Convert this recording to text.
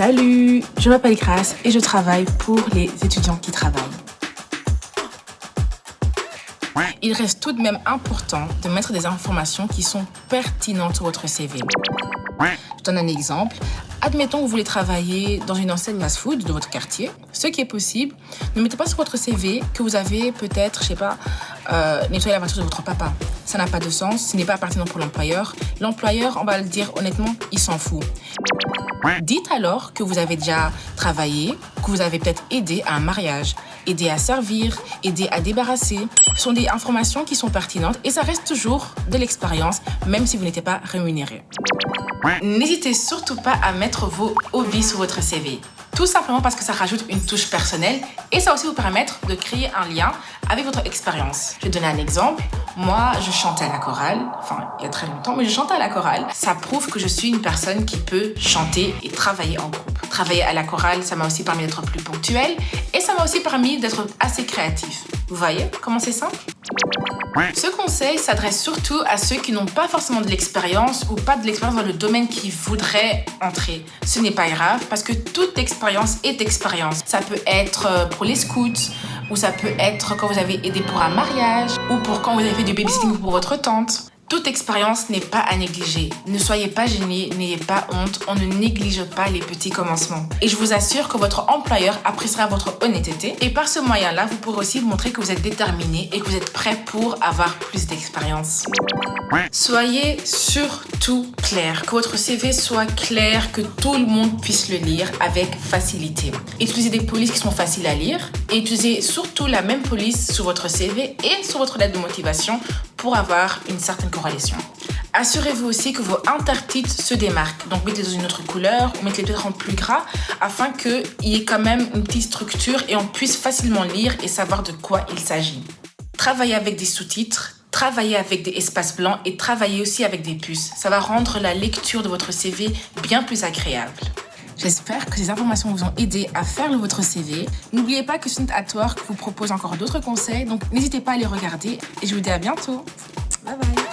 Salut, je m'appelle Grace et je travaille pour les étudiants qui travaillent. Il reste tout de même important de mettre des informations qui sont pertinentes sur votre CV. Je donne un exemple. Admettons que vous voulez travailler dans une enseigne fast-food de votre quartier, ce qui est possible. Ne mettez pas sur votre CV que vous avez peut-être, nettoyé la voiture de votre papa. Ça n'a pas de sens, ce n'est pas pertinent pour l'employeur. L'employeur, on va le dire honnêtement, il s'en fout. Dites alors que vous avez déjà travaillé, que vous avez peut-être aidé à un mariage, aidé à servir, aidé à débarrasser. Ce sont des informations qui sont pertinentes et ça reste toujours de l'expérience, même si vous n'étiez pas rémunéré. N'hésitez surtout pas à mettre vos hobbies sur votre CV. Tout simplement parce que ça rajoute une touche personnelle et ça va aussi vous permettre de créer un lien avec votre expérience. Je vais donner un exemple. Moi, je chantais à la chorale, il y a très longtemps, mais je chantais à la chorale. Ça prouve que je suis une personne qui peut chanter et travailler en groupe. Travailler à la chorale, ça m'a aussi permis d'être plus ponctuelle et ça m'a aussi permis d'être assez créatif. Vous voyez comment c'est simple ? Ce conseil s'adresse surtout à ceux qui n'ont pas forcément de l'expérience ou pas de l'expérience dans le domaine qu'ils voudraient entrer. Ce n'est pas grave parce que toute expérience est expérience. Ça peut être pour les scouts ou ça peut être quand vous avez aidé pour un mariage ou pour quand vous avez fait du babysitting pour votre tante. Toute expérience n'est pas à négliger. Ne soyez pas gênés, n'ayez pas honte, on ne néglige pas les petits commencements. Et je vous assure que votre employeur appréciera votre honnêteté et par ce moyen-là, vous pourrez aussi montrer que vous êtes déterminé et que vous êtes prêt pour avoir plus d'expérience. Soyez surtout clair, que votre CV soit clair, que tout le monde puisse le lire avec facilité. Utilisez des polices qui sont faciles à lire et utilisez surtout la même police sur votre CV et sur votre lettre de motivation pour avoir une certaine corrélation. Assurez-vous aussi que vos intertitres se démarquent. Donc mettez-les dans une autre couleur ou mettez-les peut-être en plus gras afin qu'il y ait quand même une petite structure et on puisse facilement lire et savoir de quoi il s'agit. Travaillez avec des sous-titres, travaillez avec des espaces blancs et travaillez aussi avec des puces. Ça va rendre la lecture de votre CV bien plus agréable. J'espère que ces informations vous ont aidé à faire votre CV. N'oubliez pas que Student at Work vous propose encore d'autres conseils, donc n'hésitez pas à les regarder et je vous dis à bientôt. Bye bye.